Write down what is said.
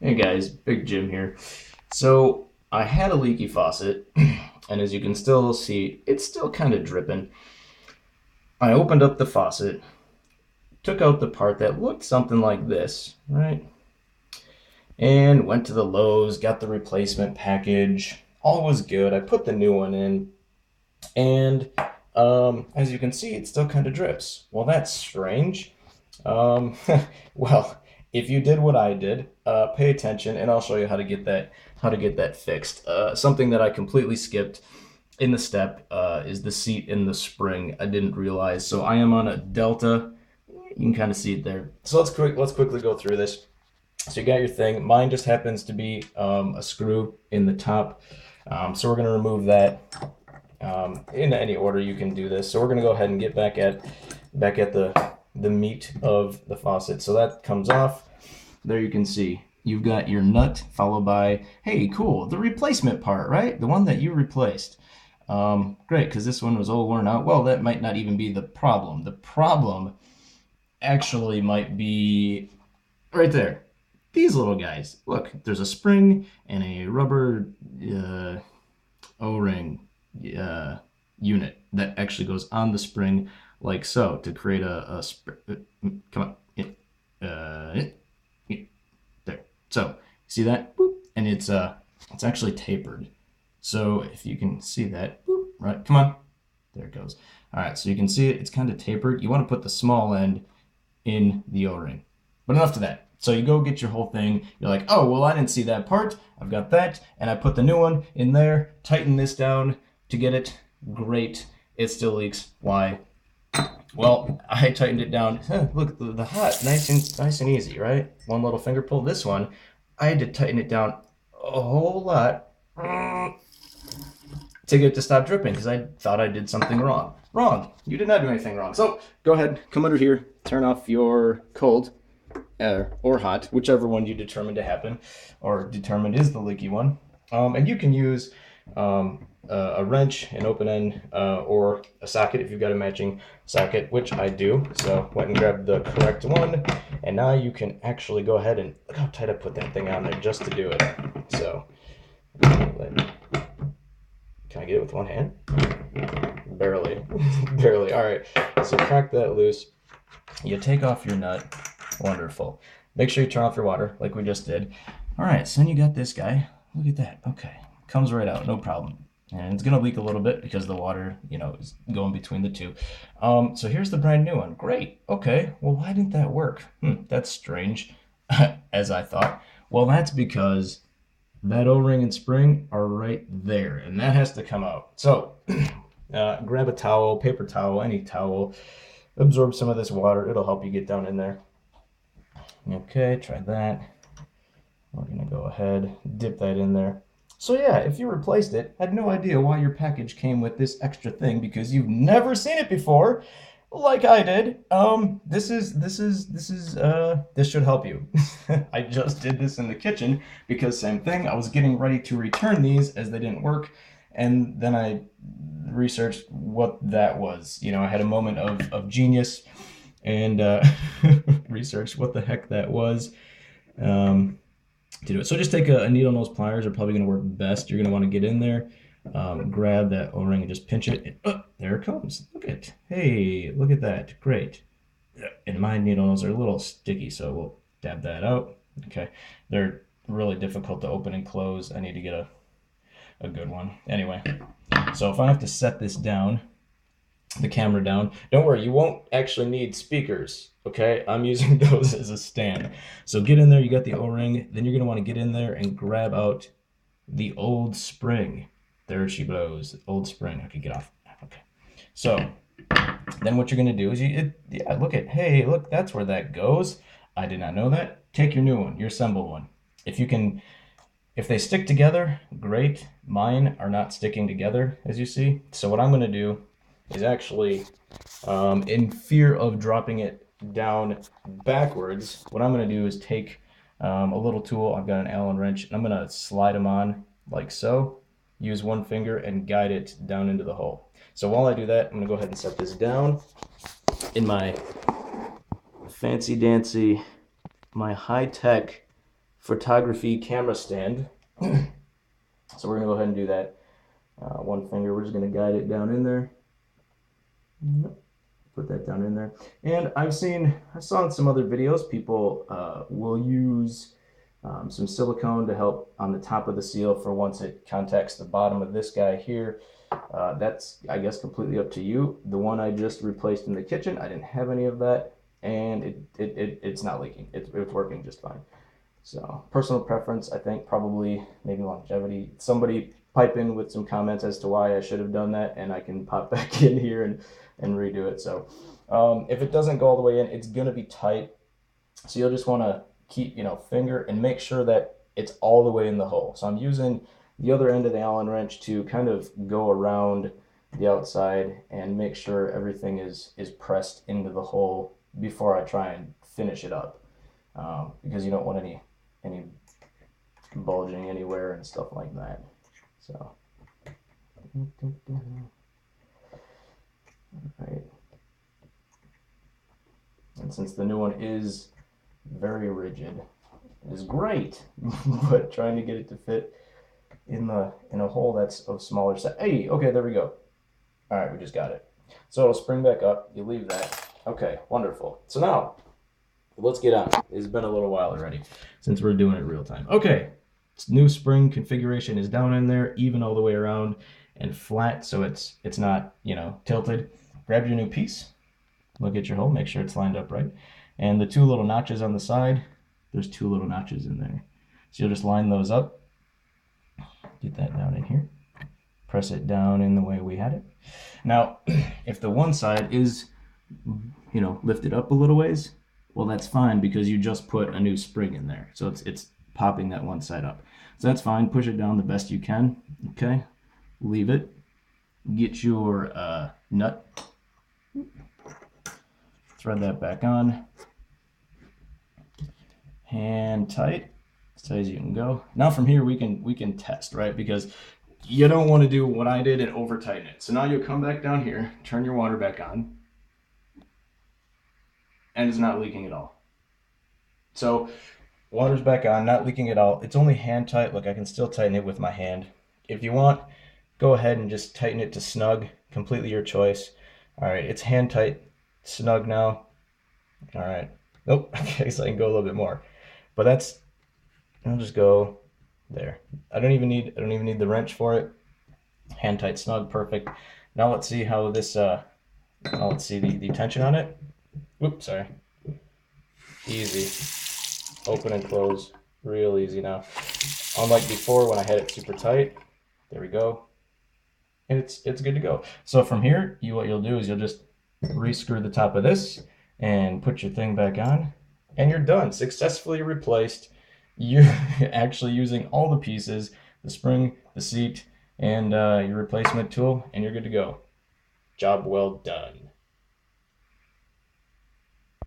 Hey guys, Big Jim here. So I had a leaky faucet, and as you can still see, it's still kind of dripping. I opened up the faucet, took out the part that looked something like this, right? And went to the Lowe's, got the replacement package. All was good. I put the new one in, and as you can see, it still kind of drips. Well, that's strange. Um, well, if you did what I did, pay attention, and I'll show you how to get that fixed. Something that I completely skipped in the step is the seat in the spring. I didn't realize, so I am on a Delta. You can kind of see it there. So let's quickly go through this. So you got your thing. Mine just happens to be a screw in the top. So we're gonna remove that. In any order you can do this. So we're gonna go ahead and get back at the meat of the faucet. So that comes off. There you can see you've got your nut followed by, hey, cool, the replacement part, right? The one that you replaced. Great, because this one was all worn out. Well, that might not even be the problem. The problem actually might be right there. These little guys. Look, there's a spring and a rubber O-ring unit that actually goes on the spring like so to create a come on. There. So see that? Boop. And it's actually tapered. So if you can see that, boop, right? Come on. There it goes. All right, so you can see it. It's kind of tapered. You want to put the small end in the O-ring. But enough to that. So you go get your whole thing. You're like, oh, well, I didn't see that part. I've got that. And I put the new one in there. Tighten this down to get it. Great. It still leaks. Why? Well, I tightened it down. Look, the hot, nice and easy, right? One little finger pull. This one, I had to tighten it down a whole lot to get it to stop dripping because I thought I did something wrong. Wrong. You did not do anything wrong. So go ahead, come under here, turn off your cold or hot, whichever one you determine to happen or determined is the leaky one. And you can use a wrench, an open end, or a socket if you've got a matching socket, which I do. So went and grabbed the correct one, and now you can actually go ahead and look how tight I put that thing on there just to do it. So can I get it with one hand? Barely, barely. All right, so crack that loose. You take off your nut. Wonderful. Make sure you turn off your water like we just did. All right, so then you got this guy. Look at that. Okay, comes right out, no problem. And it's gonna leak a little bit because the water, is going between the two. So here's the brand new one. Great. Okay. Well, why didn't that work? That's strange, as I thought. Well, that's because that O-ring and spring are right there, and that has to come out. So grab a towel, paper towel, any towel, absorb some of this water. It'll help you get down in there. Okay, try that. We're gonna go ahead, dip that in there. So yeah, if you replaced it, had no idea why your package came with this extra thing because you've never seen it before, like I did. This should help you. I just did this in the kitchen because same thing. I was getting ready to return these as they didn't work, and then I researched what that was. I had a moment of genius and researched what the heck that was. To do it. So just take a needle nose pliers are probably going to work best. You're going to want to get in there, grab that O-ring and just pinch it. And, there it comes. Look at, hey, look at that. Great. And my needle nose are a little sticky, so we'll dab that out. Okay. They're really difficult to open and close. I need to get a good one. Anyway, so if I have to set this down, the camera down, don't worry, you won't actually need speakers. Okay, I'm using those as a stand. So get in there, you got the O-ring, then you're gonna wanna get in there and grab out the old spring. There she blows, old spring. Okay, get off. Okay. So then what you're gonna do is hey, look, that's where that goes. I did not know that. Take your new one, your assembled one. If they stick together, great. Mine are not sticking together, as you see. So what I'm gonna do is actually, in fear of dropping it down backwards, what I'm going to do is take a little tool. I've got an Allen wrench, and I'm going to slide them on like so. Use one finger and guide it down into the hole. So while I do that, I'm going to go ahead and set this down in my fancy dancy, my high-tech photography camera stand. So we're gonna go ahead and do that. One finger, we're just gonna guide it down in there. Put that down in there. And I saw in some other videos, people will use some silicone to help on the top of the seal for once it contacts the bottom of this guy here. That's, I guess, completely up to you. The one I just replaced in the kitchen, I didn't have any of that, and it's not leaking. It's working just fine. So personal preference, I think probably maybe longevity. Somebody pipe in with some comments as to why I should have done that, and I can pop back in here and redo it. So if it doesn't go all the way in, it's gonna be tight. So you'll just want to keep, finger and make sure that it's all the way in the hole. So I'm using the other end of the Allen wrench to kind of go around the outside and make sure everything is pressed into the hole before I try and finish it up, because you don't want any bulging anywhere and stuff like that. So, right. And since the new one is very rigid, it is great, but trying to get it to fit in a hole that's of smaller size. Hey, okay, there we go. All right, we just got it. So it'll spring back up. You leave that. Okay, wonderful. So now let's get on. It's been a little while already since we're doing it real time. Okay, new spring configuration is down in there, even all the way around and flat, so it's not, tilted. Grab your new piece, look at your hole, make sure it's lined up right. And the two little notches on the side, there's two little notches in there. So you'll just line those up, get that down in here, press it down in the way we had it. Now, if the one side is, lifted up a little ways, well, that's fine because you just put a new spring in there. So it's popping that one side up. So that's fine. Push it down the best you can. Okay. Leave it. Get your nut. Thread that back on. Hand tight. As tight as you can go. Now from here we can test, right? Because you don't want to do what I did and over tighten it. So now you'll come back down here, turn your water back on, and it's not leaking at all. So water's back on, not leaking at all. It's only hand tight. Look, I can still tighten it with my hand. If you want, go ahead and just tighten it to snug. Completely your choice. All right, it's hand tight, snug now. All right. Nope, okay, so I can go a little bit more. But I'll just go there. I don't even need the wrench for it. Hand tight, snug, perfect. Now let's see how this let's see the tension on it. Whoops, sorry. Easy. Open and close, real easy now. Unlike before when I had it super tight. There we go. And it's good to go. So from here, what you'll do is you'll just re-screw the top of this and put your thing back on, and you're done. Successfully replaced. You're actually using all the pieces, the spring, the seat, and your replacement tool, and you're good to go. Job well done.